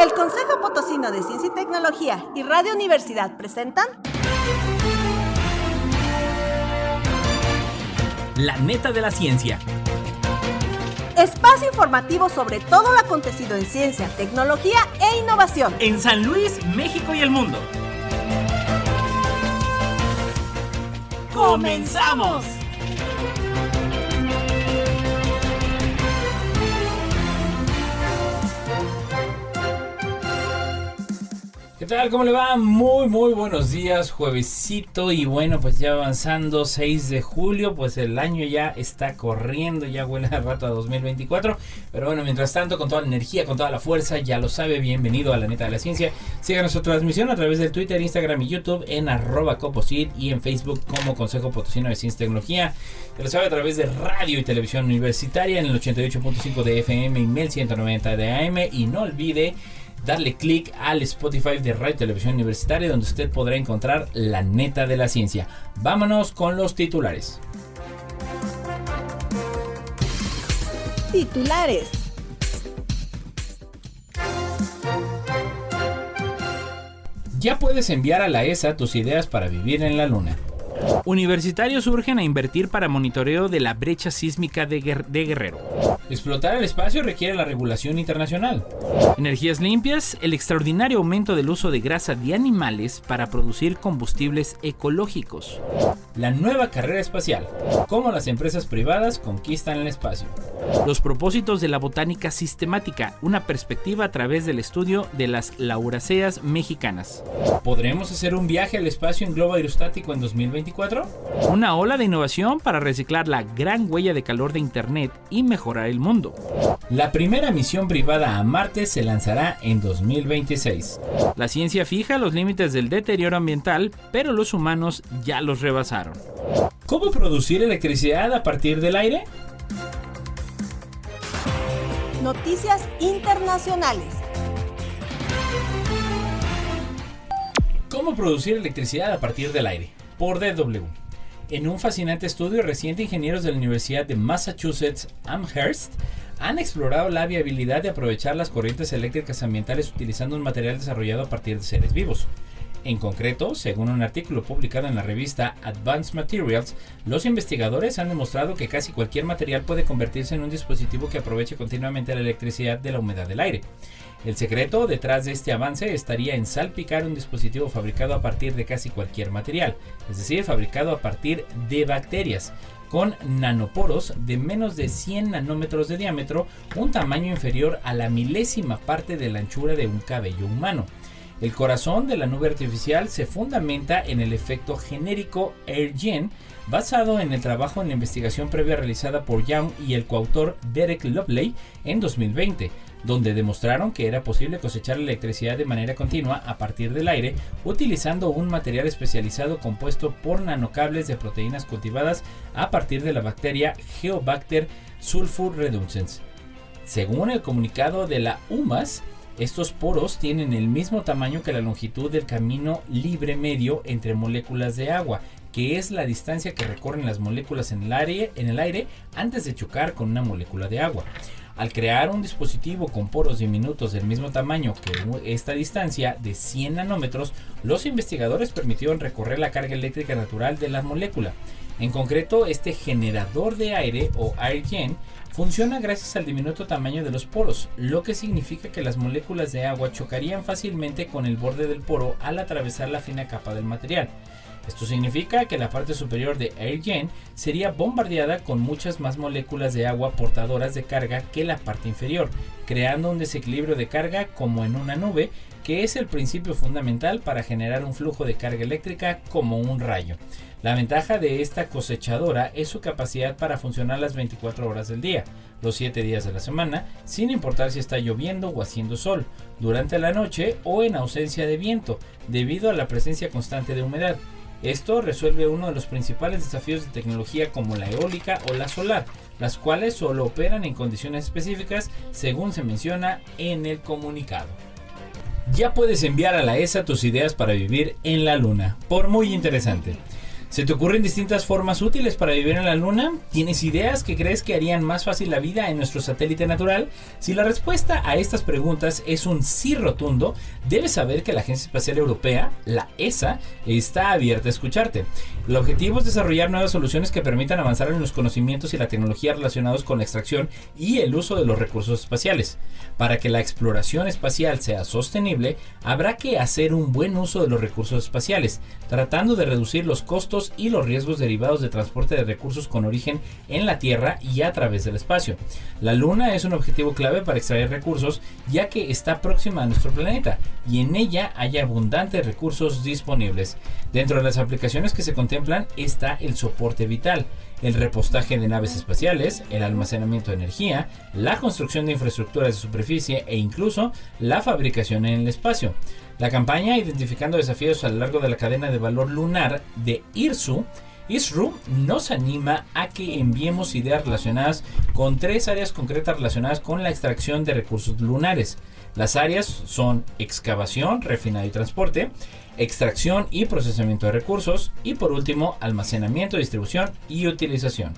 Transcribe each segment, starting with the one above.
El Consejo Potosino de Ciencia y Tecnología y Radio Universidad presentan La Neta de la Ciencia. Espacio informativo sobre todo lo acontecido en ciencia, tecnología e innovación En San Luis, México y el mundo. ¡Comenzamos! ¿Qué tal? ¿Cómo le va? Muy buenos días, juevesito. Y bueno, pues ya avanzando 6 de julio, pues el año ya está corriendo, ya huele a rato a 2024. Pero bueno, mientras tanto, con toda la energía, con toda la fuerza, ya lo sabe, bienvenido a La Neta de la Ciencia. Siga nuestra transmisión a través del Twitter, Instagram y YouTube en @coposit y en Facebook como Consejo Potosino de Ciencia y Tecnología. Ya lo sabe, a través de radio y televisión universitaria en el 88.5 de FM y 1190 de AM. Y no olvide darle clic al Spotify de Radio y Televisión Universitaria, donde usted podrá encontrar La Neta de la Ciencia. Vámonos con los titulares. titulares. Ya puedes enviar a la ESA tus ideas para vivir en la Luna. Universitarios urgen a invertir para monitoreo de la brecha sísmica de Guerrero. Explotar el espacio requiere la regulación internacional. Energías limpias, el extraordinario aumento del uso de grasa de animales para producir combustibles ecológicos. La nueva carrera espacial, cómo las empresas privadas conquistan el espacio. Los propósitos de la botánica sistemática, una perspectiva a través del estudio de las lauráceas mexicanas. ¿Podremos hacer un viaje al espacio en globo aerostático en 2024? Una ola de innovación para reciclar la gran huella de calor de Internet y mejorar el mundo. La primera misión privada a Marte se lanzará en 2026. La ciencia fija los límites del deterioro ambiental, pero los humanos ya los rebasaron. ¿Cómo producir electricidad a partir del aire? Noticias internacionales. ¿Cómo producir electricidad a partir del aire? Por DW. En un fascinante estudio reciente, ingenieros de la Universidad de Massachusetts Amherst han explorado la viabilidad de aprovechar las corrientes eléctricas ambientales utilizando un material desarrollado a partir de seres vivos. En concreto, según un artículo publicado en la revista Advanced Materials, los investigadores han demostrado que casi cualquier material puede convertirse en un dispositivo que aproveche continuamente la electricidad de la humedad del aire. El secreto detrás de este avance estaría en salpicar un dispositivo fabricado a partir de casi cualquier material, es decir, fabricado a partir de bacterias, con nanoporos de menos de 100 nanómetros de diámetro, un tamaño inferior a la milésima parte de la anchura de un cabello humano. El corazón de la nube artificial se fundamenta en el efecto genérico AirGen, basado en el trabajo en la investigación previa realizada por Young y el coautor Derek Loveley en 2020, donde demostraron que era posible cosechar electricidad de manera continua a partir del aire utilizando un material especializado compuesto por nanocables de proteínas cultivadas a partir de la bacteria Geobacter sulfurreducens. Según el comunicado de la UMass, estos poros tienen el mismo tamaño que la longitud del camino libre medio entre moléculas de agua, que es la distancia que recorren las moléculas en el aire antes de chocar con una molécula de agua. Al crear un dispositivo con poros diminutos del mismo tamaño que esta distancia de 100 nanómetros, los investigadores permitieron recorrer la carga eléctrica natural de la molécula. En concreto, este generador de aire o AirGen funciona gracias al diminuto tamaño de los poros, lo que significa que las moléculas de agua chocarían fácilmente con el borde del poro al atravesar la fina capa del material. Esto significa que la parte superior de AirGen sería bombardeada con muchas más moléculas de agua portadoras de carga que la parte inferior, creando un desequilibrio de carga como en una nube, que es el principio fundamental para generar un flujo de carga eléctrica como un rayo. La ventaja de esta cosechadora es su capacidad para funcionar las 24 horas del día, los 7 días de la semana, sin importar si está lloviendo o haciendo sol, durante la noche o en ausencia de viento, debido a la presencia constante de humedad. Esto resuelve uno de los principales desafíos de tecnología como la eólica o la solar, las cuales solo operan en condiciones específicas, según se menciona en el comunicado. Ya puedes enviar a la ESA tus ideas para vivir en la Luna, por muy interesante. ¿Se te ocurren distintas formas útiles para vivir en la Luna? ¿Tienes ideas que crees que harían más fácil la vida en nuestro satélite natural? Si la respuesta a estas preguntas es un sí rotundo, debes saber que la Agencia Espacial Europea, la ESA, está abierta a escucharte. El objetivo es desarrollar nuevas soluciones que permitan avanzar en los conocimientos y la tecnología relacionados con la extracción y el uso de los recursos espaciales. Para que la exploración espacial sea sostenible, habrá que hacer un buen uso de los recursos espaciales, tratando de reducir los costos y los riesgos derivados de transporte de recursos con origen en la Tierra y a través del espacio. La Luna es un objetivo clave para extraer recursos, ya que está próxima a nuestro planeta y en ella hay abundantes recursos disponibles. Dentro de las aplicaciones que se contemplan está el soporte vital, el repostaje de naves espaciales, el almacenamiento de energía, la construcción de infraestructuras de superficie e incluso la fabricación en el espacio. La campaña Identificando Desafíos a lo largo de la cadena de valor lunar de ISRU nos anima a que enviemos ideas relacionadas con 3 áreas concretas relacionadas con la extracción de recursos lunares. Las áreas son excavación, refinado y transporte, extracción y procesamiento de recursos y por último almacenamiento, distribución y utilización.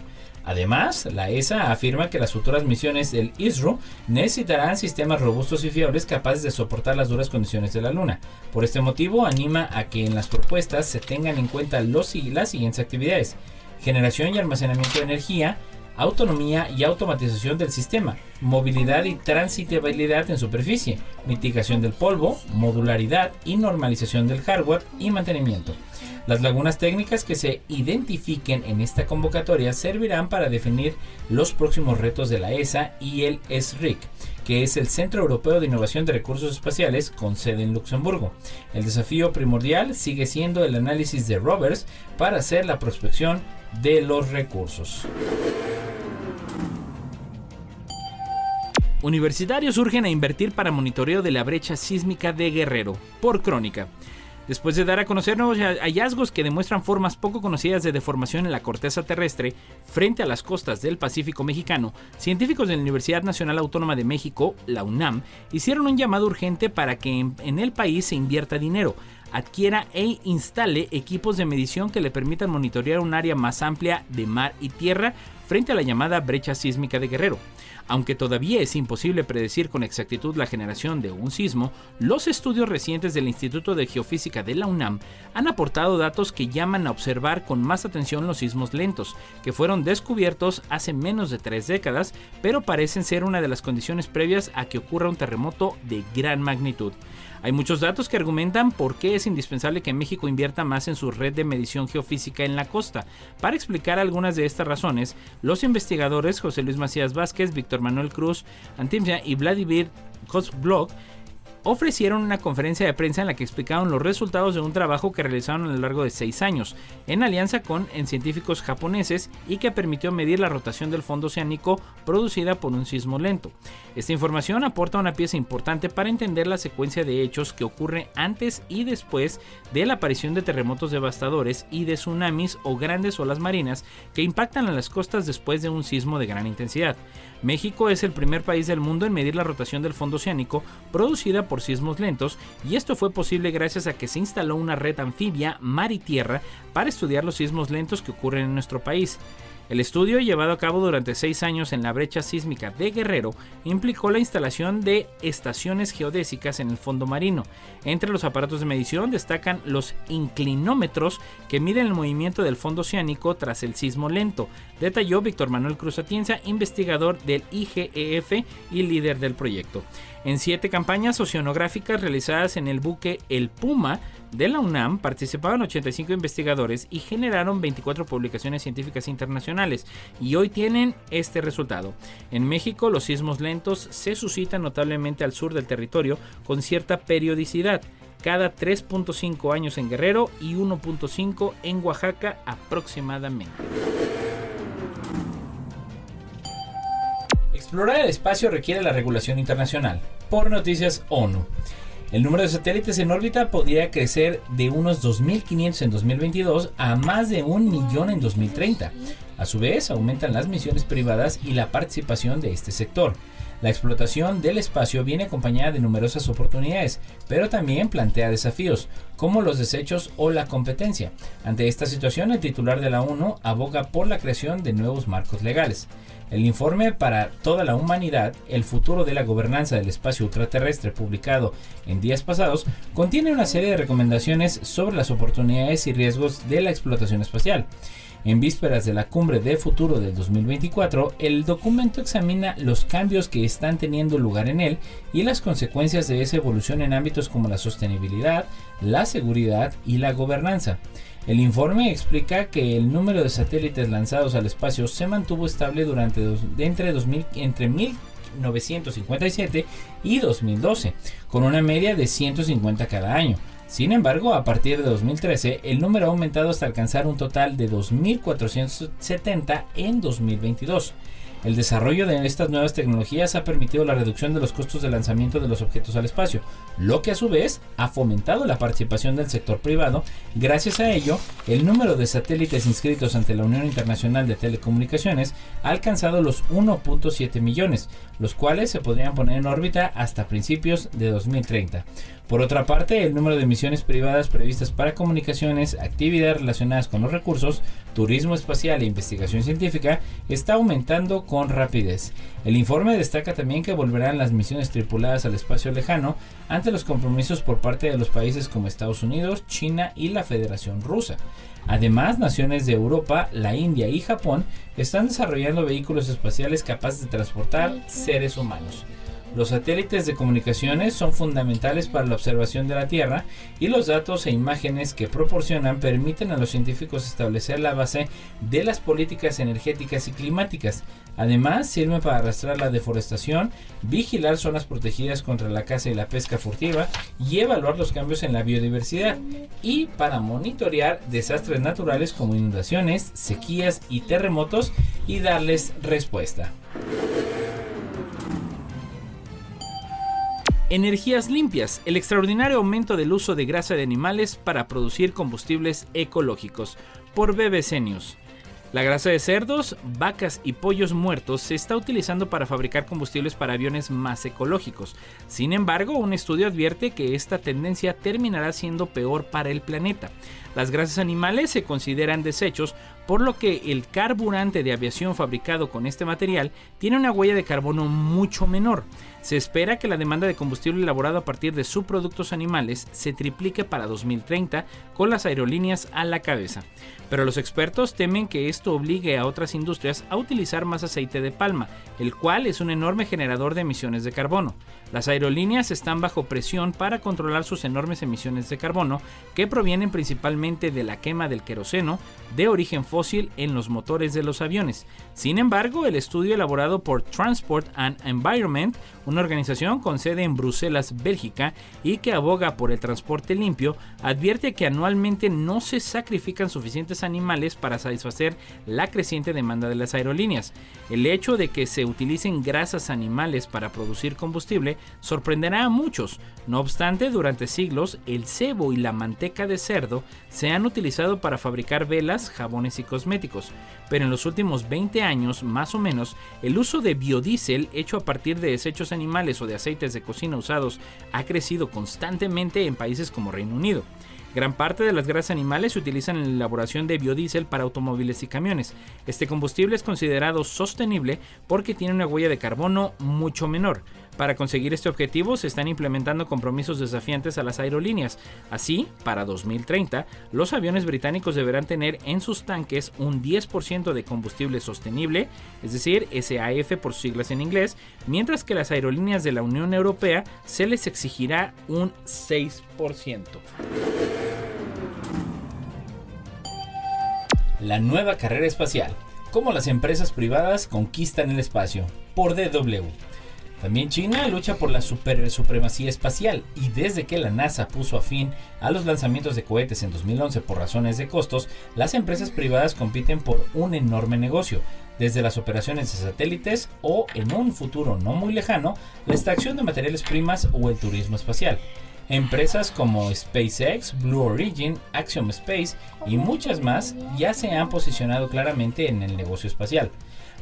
Además, la ESA afirma que las futuras misiones del ISRU necesitarán sistemas robustos y fiables capaces de soportar las duras condiciones de la Luna. Por este motivo, anima a que en las propuestas se tengan en cuenta las siguientes actividades: generación y almacenamiento de energía, autonomía y automatización del sistema, movilidad y transitabilidad en superficie, mitigación del polvo, modularidad y normalización del hardware y mantenimiento. Las lagunas técnicas que se identifiquen en esta convocatoria servirán para definir los próximos retos de la ESA y el SRIC, que es el Centro Europeo de Innovación de Recursos Espaciales con sede en Luxemburgo. El desafío primordial sigue siendo el análisis de rovers para hacer la prospección de los recursos. Universitarios urgen a invertir para monitoreo de la brecha sísmica de Guerrero, por Crónica. Después de dar a conocer nuevos hallazgos que demuestran formas poco conocidas de deformación en la corteza terrestre frente a las costas del Pacífico mexicano, científicos de la Universidad Nacional Autónoma de México, la UNAM, hicieron un llamado urgente para que en el país se invierta dinero, adquiera e instale equipos de medición que le permitan monitorear un área más amplia de mar y tierra frente a la llamada brecha sísmica de Guerrero. Aunque todavía es imposible predecir con exactitud la generación de un sismo, los estudios recientes del Instituto de Geofísica de la UNAM han aportado datos que llaman a observar con más atención los sismos lentos, que fueron descubiertos hace menos de 3 décadas, pero parecen ser una de las condiciones previas a que ocurra un terremoto de gran magnitud. Hay muchos datos que argumentan por qué es indispensable que México invierta más en su red de medición geofísica en la costa. Para explicar algunas de estas razones, los investigadores José Luis Macías Vázquez, Víctor Manuel Cruz Antimcia y Vladimir Kozblok ofrecieron una conferencia de prensa en la que explicaron los resultados de un trabajo que realizaron a lo largo de 6 años, en alianza con científicos japoneses y que permitió medir la rotación del fondo oceánico producida por un sismo lento. Esta información aporta una pieza importante para entender la secuencia de hechos que ocurre antes y después de la aparición de terremotos devastadores y de tsunamis o grandes olas marinas que impactan a las costas después de un sismo de gran intensidad. México es el primer país del mundo en medir la rotación del fondo oceánico producida por sismos lentos, y esto fue posible gracias a que se instaló una red anfibia mar y tierra para estudiar los sismos lentos que ocurren en nuestro país. El estudio, llevado a cabo durante 6 años en la brecha sísmica de Guerrero, implicó la instalación de estaciones geodésicas en el fondo marino. Entre los aparatos de medición destacan los inclinómetros que miden el movimiento del fondo oceánico tras el sismo lento, detalló Víctor Manuel Cruz Atienza, investigador del IGEF y líder del proyecto. En 7 campañas oceanográficas realizadas en el buque El Puma de la UNAM participaban 85 investigadores y generaron 24 publicaciones científicas internacionales, y hoy tienen este resultado. En México, los sismos lentos se suscitan notablemente al sur del territorio con cierta periodicidad, cada 3.5 años en Guerrero y 1.5 en Oaxaca aproximadamente. Explorar el espacio requiere la regulación internacional. Por Noticias ONU. El número de satélites en órbita podría crecer de unos 2.500 en 2022 a más de 1 millón en 2030. A su vez, aumentan las misiones privadas y la participación de este sector. La explotación del espacio viene acompañada de numerosas oportunidades, pero también plantea desafíos, como los desechos o la competencia. Ante esta situación, el titular de la ONU aboga por la creación de nuevos marcos legales. El informe para toda la humanidad, el futuro de la gobernanza del espacio ultraterrestre, publicado en días pasados, contiene una serie de recomendaciones sobre las oportunidades y riesgos de la explotación espacial. En vísperas de la Cumbre de Futuro del 2024, el documento examina los cambios que están teniendo lugar en él y las consecuencias de esa evolución en ámbitos como la sostenibilidad, la seguridad y la gobernanza. El informe explica que el número de satélites lanzados al espacio se mantuvo estable entre 1957 y 2012, con una media de 150 cada año. Sin embargo, a partir de 2013, el número ha aumentado hasta alcanzar un total de 2.470 en 2022. El desarrollo de estas nuevas tecnologías ha permitido la reducción de los costos de lanzamiento de los objetos al espacio, lo que a su vez ha fomentado la participación del sector privado. Gracias a ello, el número de satélites inscritos ante la Unión Internacional de Telecomunicaciones ha alcanzado los 1.7 millones, los cuales se podrían poner en órbita hasta principios de 2030. Por otra parte, el número de misiones privadas previstas para comunicaciones, actividades relacionadas con los recursos, turismo espacial e investigación científica está aumentando con rapidez. El informe destaca también que volverán las misiones tripuladas al espacio lejano ante los compromisos por parte de los países como Estados Unidos, China y la Federación Rusa. Además, naciones de Europa, la India y Japón están desarrollando vehículos espaciales capaces de transportar seres humanos. Los satélites de comunicaciones son fundamentales para la observación de la Tierra y los datos e imágenes que proporcionan permiten a los científicos establecer la base de las políticas energéticas y climáticas. Además, sirven para arrastrar la deforestación, vigilar zonas protegidas contra la caza y la pesca furtiva y evaluar los cambios en la biodiversidad, y para monitorear desastres naturales como inundaciones, sequías y terremotos y darles respuesta. Energías limpias, el extraordinario aumento del uso de grasa de animales para producir combustibles ecológicos, por BBC News. La grasa de cerdos, vacas y pollos muertos se está utilizando para fabricar combustibles para aviones más ecológicos. Sin embargo, un estudio advierte que esta tendencia terminará siendo peor para el planeta. Las grasas animales se consideran desechos, por lo que el carburante de aviación fabricado con este material tiene una huella de carbono mucho menor. Se espera que la demanda de combustible elaborado a partir de subproductos animales se triplique para 2030, con las aerolíneas a la cabeza. Pero los expertos temen que esto obligue a otras industrias a utilizar más aceite de palma, el cual es un enorme generador de emisiones de carbono. Las aerolíneas están bajo presión para controlar sus enormes emisiones de carbono, que provienen principalmente de la quema del queroseno de origen fósil en los motores de los aviones. Sin embargo, el estudio elaborado por Transport and Environment, una organización con sede en Bruselas, Bélgica, y que aboga por el transporte limpio, advierte que anualmente no se sacrifican suficientes animales para satisfacer la creciente demanda de las aerolíneas. El hecho de que se utilicen grasas animales para producir combustible sorprenderá a muchos. No obstante, durante siglos, el cebo y la manteca de cerdo se han utilizado para fabricar velas, jabones y cosméticos. Pero en los últimos 20 años, más o menos, el uso de biodiesel hecho a partir de desechos animales o de aceites de cocina usados ha crecido constantemente en países como Reino Unido. Gran parte de las grasas animales se utilizan en la elaboración de biodiesel para automóviles y camiones. Este combustible es considerado sostenible porque tiene una huella de carbono mucho menor. Para conseguir este objetivo se están implementando compromisos desafiantes a las aerolíneas. Así, para 2030, los aviones británicos deberán tener en sus tanques un 10% de combustible sostenible, es decir, SAF por siglas en inglés, mientras que las aerolíneas de la Unión Europea se les exigirá un 6%. La nueva carrera espacial. Cómo las empresas privadas conquistan el espacio. Por DW. También China lucha por la supremacía espacial, y desde que la NASA puso a fin a los lanzamientos de cohetes en 2011 por razones de costos, las empresas privadas compiten por un enorme negocio, desde las operaciones de satélites o, en un futuro no muy lejano, la extracción de materiales primas o el turismo espacial. Empresas como SpaceX, Blue Origin, Axiom Space y muchas más ya se han posicionado claramente en el negocio espacial.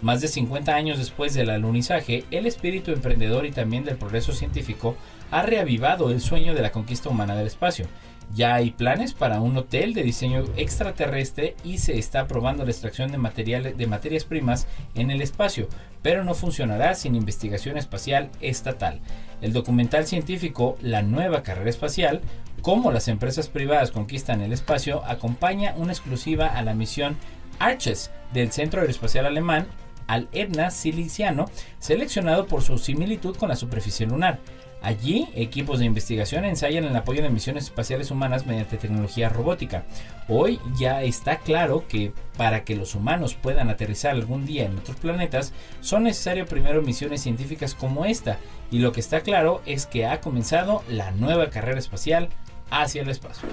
Más de 50 años después del alunizaje, el espíritu emprendedor y también del progreso científico ha reavivado el sueño de la conquista humana del espacio. Ya hay planes para un hotel de diseño extraterrestre y se está probando la extracción de materias primas en el espacio, pero no funcionará sin investigación espacial estatal. El documental científico La nueva carrera espacial, cómo las empresas privadas conquistan el espacio, acompaña una exclusiva a la misión Arches del Centro Aeroespacial Alemán al Etna Siliciano, seleccionado por su similitud con la superficie lunar. Allí, equipos de investigación ensayan el apoyo de misiones espaciales humanas mediante tecnología robótica. Hoy ya está claro que para que los humanos puedan aterrizar algún día en otros planetas, son necesarias primero misiones científicas como esta, y lo que está claro es que ha comenzado la nueva carrera espacial hacia el espacio.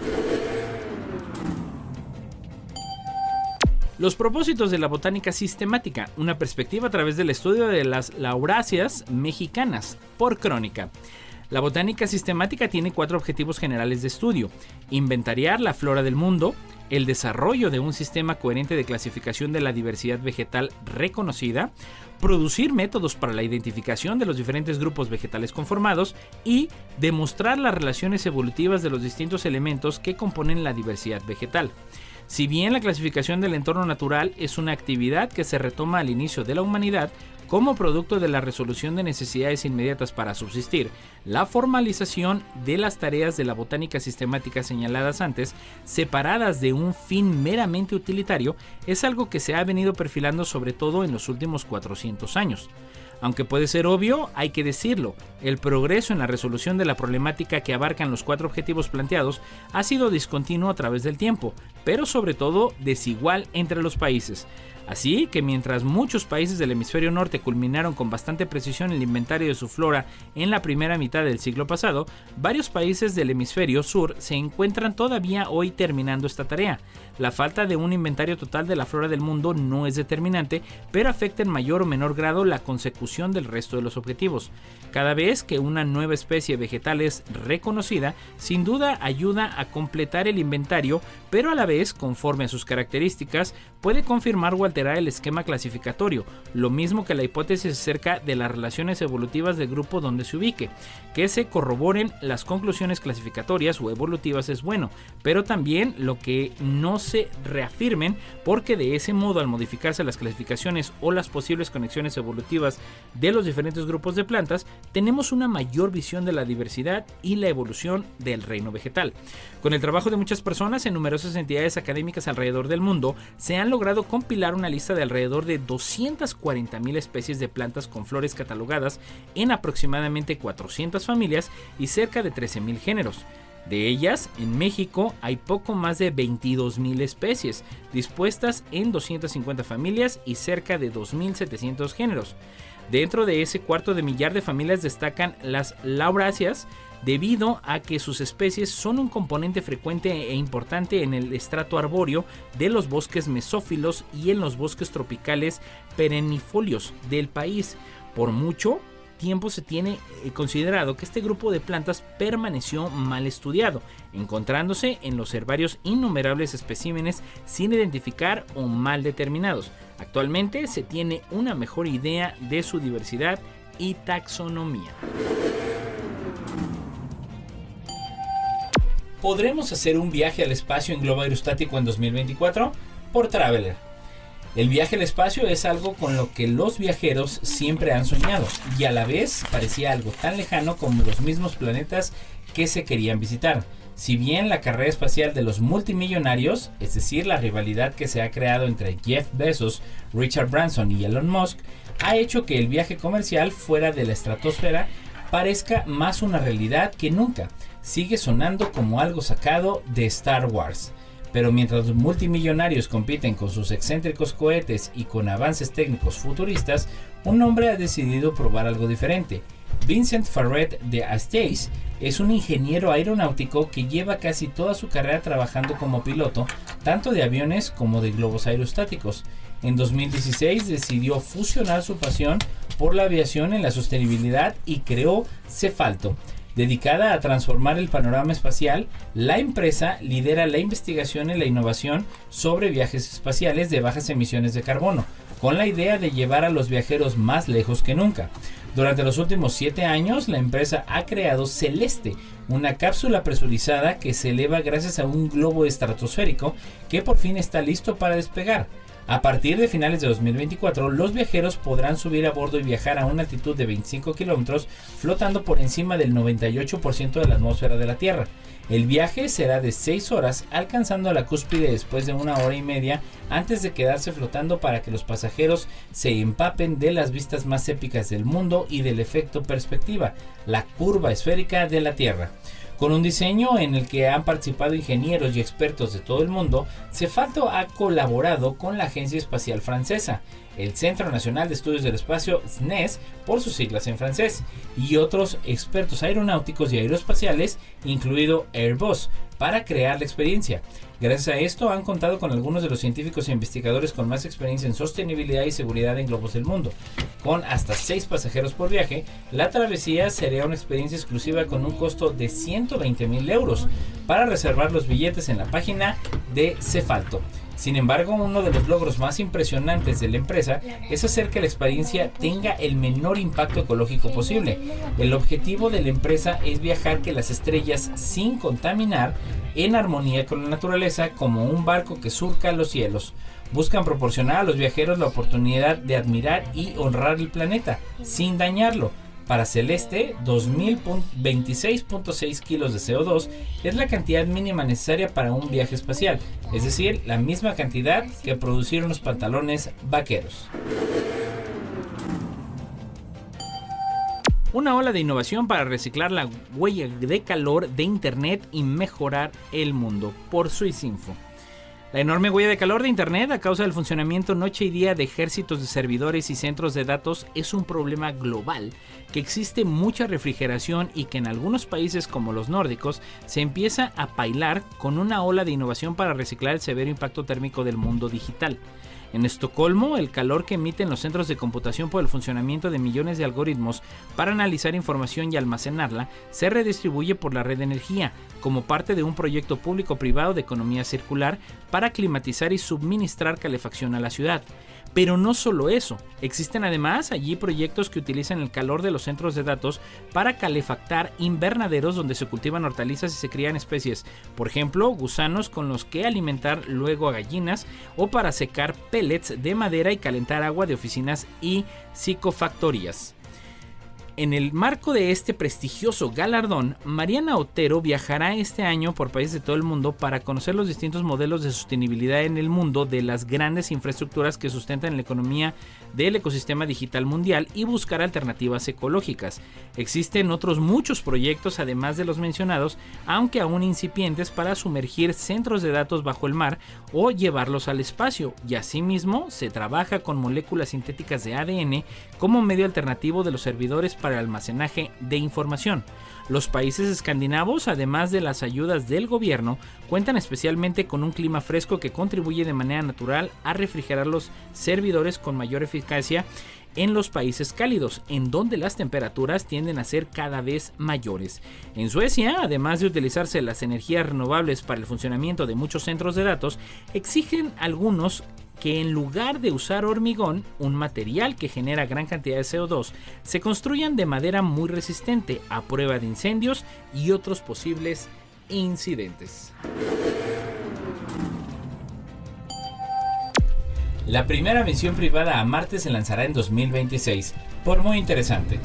Los propósitos de la botánica sistemática, una perspectiva a través del estudio de las lauráceas mexicanas, por Crónica. La botánica sistemática tiene 4 objetivos generales de estudio: inventariar la flora del mundo, el desarrollo de un sistema coherente de clasificación de la diversidad vegetal reconocida, producir métodos para la identificación de los diferentes grupos vegetales conformados y demostrar las relaciones evolutivas de los distintos elementos que componen la diversidad vegetal. Si bien la clasificación del entorno natural es una actividad que se retoma al inicio de la humanidad como producto de la resolución de necesidades inmediatas para subsistir, la formalización de las tareas de la botánica sistemática señaladas antes, separadas de un fin meramente utilitario, es algo que se ha venido perfilando sobre todo en los últimos 400 años. Aunque puede ser obvio, hay que decirlo, el progreso en la resolución de la problemática que abarcan los 4 objetivos planteados ha sido discontinuo a través del tiempo, pero sobre todo desigual entre los países. Así que mientras muchos países del hemisferio norte culminaron con bastante precisión el inventario de su flora en la primera mitad del siglo pasado, varios países del hemisferio sur se encuentran todavía hoy terminando esta tarea. La falta de un inventario total de la flora del mundo no es determinante, pero afecta en mayor o menor grado la consecución del resto de los objetivos. Cada vez que una nueva especie vegetal es reconocida, sin duda ayuda a completar el inventario, pero a la vez, conforme a sus características, puede confirmar o alterar el esquema clasificatorio, lo mismo que la hipótesis acerca de las relaciones evolutivas del grupo donde se ubique. Que se corroboren las conclusiones clasificatorias o evolutivas es bueno, pero también lo que no se reafirmen, porque de ese modo, al modificarse las clasificaciones o las posibles conexiones evolutivas de los diferentes grupos de plantas, tenemos una mayor visión de la diversidad y la evolución del reino vegetal. Con el trabajo de muchas personas en numerosas entidades académicas alrededor del mundo, se han logrado compilar una lista de alrededor de 240,000 especies de plantas con flores catalogadas en aproximadamente 400 familias y cerca de 13,000 géneros. De ellas, en México hay poco más de 22,000 especies, dispuestas en 250 familias y cerca de 2,700 géneros. Dentro de ese 250,000 de familias destacan las lauráceas, debido a que sus especies son un componente frecuente e importante en el estrato arbóreo de los bosques mesófilos y en los bosques tropicales perennifolios del país. Por mucho tiempo se tiene considerado que este grupo de plantas permaneció mal estudiado, encontrándose en los herbarios innumerables especímenes sin identificar o mal determinados. Actualmente se tiene una mejor idea de su diversidad y taxonomía. ¿Podremos hacer un viaje al espacio en globo aerostático en 2024? Por Traveler. El viaje al espacio es algo con lo que los viajeros siempre han soñado y a la vez parecía algo tan lejano como los mismos planetas que se querían visitar. Si bien la carrera espacial de los multimillonarios, es decir, la rivalidad que se ha creado entre Jeff Bezos, Richard Branson y Elon Musk, ha hecho que el viaje comercial fuera de la estratosfera parezca más una realidad que nunca, sigue sonando como algo sacado de Star Wars. Pero mientras los multimillonarios compiten con sus excéntricos cohetes y con avances técnicos futuristas, un hombre ha decidido probar algo diferente. Vincent Farret de Astace es un ingeniero aeronáutico que lleva casi toda su carrera trabajando como piloto, tanto de aviones como de globos aerostáticos. En 2016 decidió fusionar su pasión por la aviación en la sostenibilidad y creó Cefalto. Dedicada a transformar el panorama espacial, la empresa lidera la investigación y la innovación sobre viajes espaciales de bajas emisiones de carbono, con la idea de llevar a los viajeros más lejos que nunca. Durante los últimos 7 años, la empresa ha creado Celeste, una cápsula presurizada que se eleva gracias a un globo estratosférico que por fin está listo para despegar. A partir de finales de 2024, los viajeros podrán subir a bordo y viajar a una altitud de 25 kilómetros, flotando por encima del 98% de la atmósfera de la Tierra. El viaje será de 6 horas, alcanzando la cúspide después de 1 hora y media, antes de quedarse flotando para que los pasajeros se empapen de las vistas más épicas del mundo y del efecto perspectiva, la curva esférica de la Tierra. Con un diseño en el que han participado ingenieros y expertos de todo el mundo, Cefalto ha colaborado con la Agencia Espacial Francesa, el Centro Nacional de Estudios del Espacio CNES, por sus siglas en francés, y otros expertos aeronáuticos y aeroespaciales, incluido Airbus, para crear la experiencia. Gracias a esto han contado con algunos de los científicos e investigadores con más experiencia en sostenibilidad y seguridad en globos del mundo. Con hasta 6 pasajeros por viaje, la travesía sería una experiencia exclusiva con un costo de 120,000 euros. Para reservar los billetes en la página de Cefalto. Sin embargo, uno de los logros más impresionantes de la empresa es hacer que la experiencia tenga el menor impacto ecológico posible. El objetivo de la empresa es viajar que las estrellas sin contaminar, en armonía con la naturaleza, como un barco que surca los cielos. Buscan proporcionar a los viajeros la oportunidad de admirar y honrar el planeta, sin dañarlo. Para Celeste, 2026.6 kilos de CO2 es la cantidad mínima necesaria para un viaje espacial, es decir, la misma cantidad que producir unos pantalones vaqueros. Una ola de innovación para reciclar la huella de calor de Internet y mejorar el mundo, por Swissinfo. La enorme huella de calor de Internet a causa del funcionamiento noche y día de ejércitos de servidores y centros de datos es un problema global, que existe mucha refrigeración y que en algunos países como los nórdicos se empieza a bailar con una ola de innovación para reciclar el severo impacto térmico del mundo digital. En Estocolmo, el calor que emiten los centros de computación por el funcionamiento de millones de algoritmos para analizar información y almacenarla se redistribuye por la red de energía como parte de un proyecto público-privado de economía circular para climatizar y suministrar calefacción a la ciudad. Pero no solo eso, existen además allí proyectos que utilizan el calor de los centros de datos para calefactar invernaderos donde se cultivan hortalizas y se crían especies, por ejemplo, gusanos con los que alimentar luego a gallinas, o para secar pellets de madera y calentar agua de oficinas y psicofactorías. En el marco de este prestigioso galardón, Mariana Otero viajará este año por países de todo el mundo para conocer los distintos modelos de sostenibilidad en el mundo de las grandes infraestructuras que sustentan la economía del ecosistema digital mundial y buscar alternativas ecológicas. Existen otros muchos proyectos además de los mencionados, aunque aún incipientes, para sumergir centros de datos bajo el mar o llevarlos al espacio, y asimismo se trabaja con moléculas sintéticas de ADN como medio alternativo de los servidores para el almacenaje de información. Los países escandinavos, además de las ayudas del gobierno, cuentan especialmente con un clima fresco que contribuye de manera natural a refrigerar los servidores con mayor eficacia en los países cálidos, en donde las temperaturas tienden a ser cada vez mayores. En Suecia, además de utilizarse las energías renovables para el funcionamiento de muchos centros de datos, exigen algunos que en lugar de usar hormigón, un material que genera gran cantidad de CO2, se construyan de madera muy resistente a prueba de incendios y otros posibles incidentes. La primera misión privada a Marte se lanzará en 2026, por muy interesante.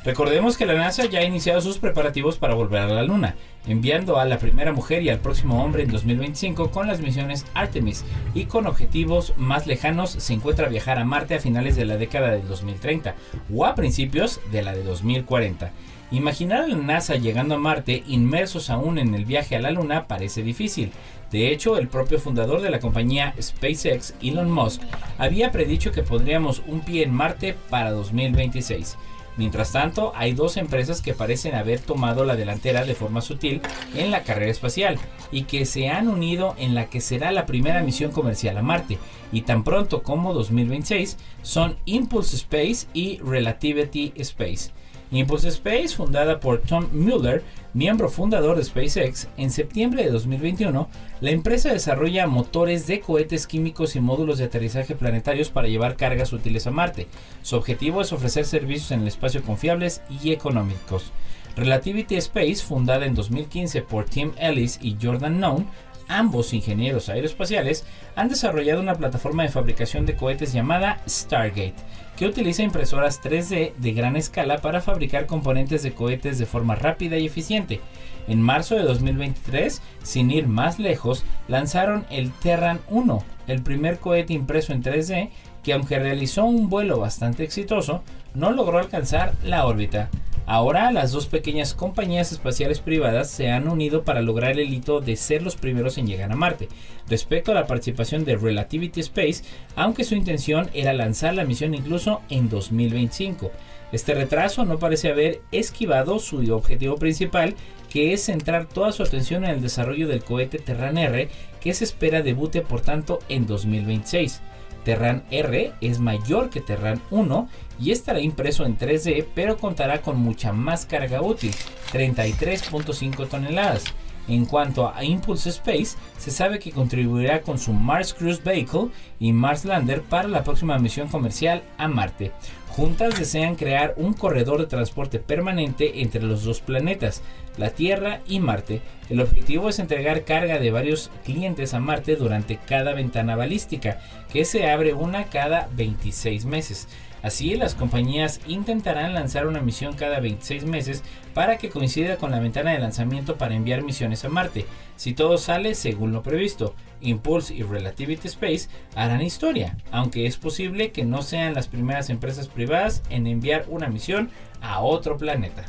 Recordemos que la NASA ya ha iniciado sus preparativos para volver a la Luna, enviando a la primera mujer y al próximo hombre en 2025 con las misiones Artemis, y con objetivos más lejanos se encuentra viajar a Marte a finales de la década de 2030 o a principios de la de 2040. Imaginar a la NASA llegando a Marte inmersos aún en el viaje a la Luna parece difícil. De hecho, el propio fundador de la compañía SpaceX, Elon Musk, había predicho que pondríamos un pie en Marte para 2026. Mientras tanto, hay dos empresas que parecen haber tomado la delantera de forma sutil en la carrera espacial y que se han unido en la que será la primera misión comercial a Marte, y tan pronto como 2026 son Impulse Space y Relativity Space. Impulse Space, fundada por Tom Mueller, miembro fundador de SpaceX, en septiembre de 2021, la empresa desarrolla motores de cohetes químicos y módulos de aterrizaje planetarios para llevar cargas útiles a Marte. Su objetivo es ofrecer servicios en el espacio confiables y económicos. Relativity Space, fundada en 2015 por Tim Ellis y Jordan Noone, ambos ingenieros aeroespaciales, han desarrollado una plataforma de fabricación de cohetes llamada Stargate, que utiliza impresoras 3D de gran escala para fabricar componentes de cohetes de forma rápida y eficiente. En marzo de 2023, sin ir más lejos, lanzaron el Terran 1, el primer cohete impreso en 3D que, aunque realizó un vuelo bastante exitoso, no logró alcanzar la órbita. Ahora, las dos pequeñas compañías espaciales privadas se han unido para lograr el hito de ser los primeros en llegar a Marte. Respecto a la participación de Relativity Space, aunque su intención era lanzar la misión incluso en 2025. Este retraso no parece haber esquivado su objetivo principal, que es centrar toda su atención en el desarrollo del cohete Terran R, que se espera debute por tanto en 2026. Terran R es mayor que Terran 1 y estará impreso en 3D, pero contará con mucha más carga útil, 33.5 toneladas. En cuanto a Impulse Space, se sabe que contribuirá con su Mars Cruise Vehicle y Mars Lander para la próxima misión comercial a Marte. Juntas desean crear un corredor de transporte permanente entre los dos planetas, la Tierra y Marte. El objetivo es entregar carga de varios clientes a Marte durante cada ventana balística, que se abre una cada 26 meses. Así, las compañías intentarán lanzar una misión cada 26 meses para que coincida con la ventana de lanzamiento para enviar misiones a Marte. Si todo sale según lo previsto, Impulse y Relativity Space harán historia, aunque es posible que no sean las primeras empresas privadas en enviar una misión a otro planeta.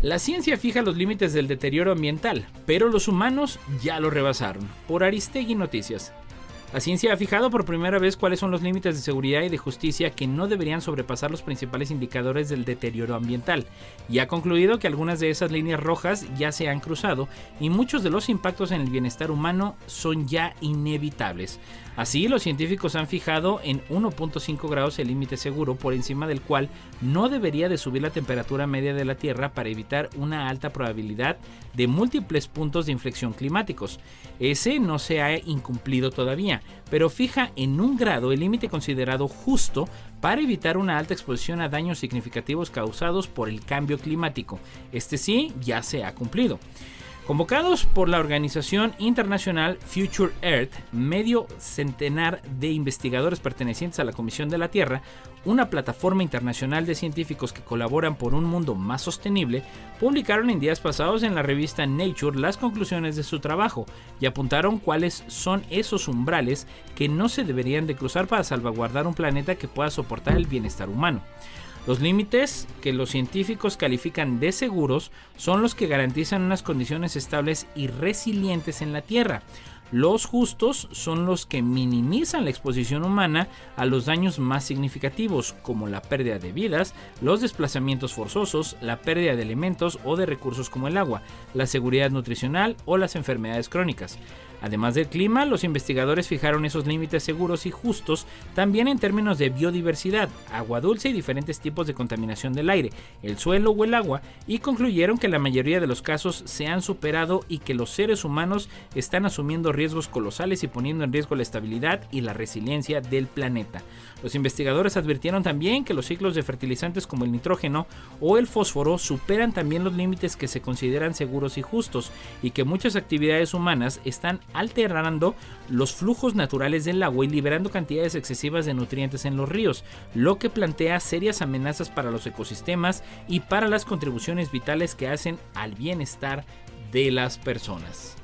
La ciencia fija los límites del deterioro ambiental, pero los humanos ya lo rebasaron. Por Aristegui Noticias. La ciencia ha fijado por primera vez cuáles son los límites de seguridad y de justicia que no deberían sobrepasar los principales indicadores del deterioro ambiental, y ha concluido que algunas de esas líneas rojas ya se han cruzado y muchos de los impactos en el bienestar humano son ya inevitables. Así, los científicos han fijado en 1.5 grados el límite seguro, por encima del cual no debería de subir la temperatura media de la Tierra para evitar una alta probabilidad de múltiples puntos de inflexión climáticos. Ese no se ha incumplido todavía, pero fija en 1 grado el límite considerado justo para evitar una alta exposición a daños significativos causados por el cambio climático. Este sí ya se ha cumplido. Convocados por la organización internacional Future Earth, medio centenar de investigadores pertenecientes a la Comisión de la Tierra, una plataforma internacional de científicos que colaboran por un mundo más sostenible, publicaron en días pasados en la revista Nature las conclusiones de su trabajo y apuntaron cuáles son esos umbrales que no se deberían de cruzar para salvaguardar un planeta que pueda soportar el bienestar humano. Los límites que los científicos califican de seguros son los que garantizan unas condiciones estables y resilientes en la Tierra. Los justos son los que minimizan la exposición humana a los daños más significativos, como la pérdida de vidas, los desplazamientos forzosos, la pérdida de elementos o de recursos como el agua, la seguridad nutricional o las enfermedades crónicas. Además del clima, los investigadores fijaron esos límites seguros y justos también en términos de biodiversidad, agua dulce y diferentes tipos de contaminación del aire, el suelo o el agua, y concluyeron que la mayoría de los casos se han superado y que los seres humanos están asumiendo riesgos colosales y poniendo en riesgo la estabilidad y la resiliencia del planeta. Los investigadores advirtieron también que los ciclos de fertilizantes como el nitrógeno o el fósforo superan también los límites que se consideran seguros y justos, y que muchas actividades humanas están alterando los flujos naturales del agua y liberando cantidades excesivas de nutrientes en los ríos, lo que plantea serias amenazas para los ecosistemas y para las contribuciones vitales que hacen al bienestar de las personas.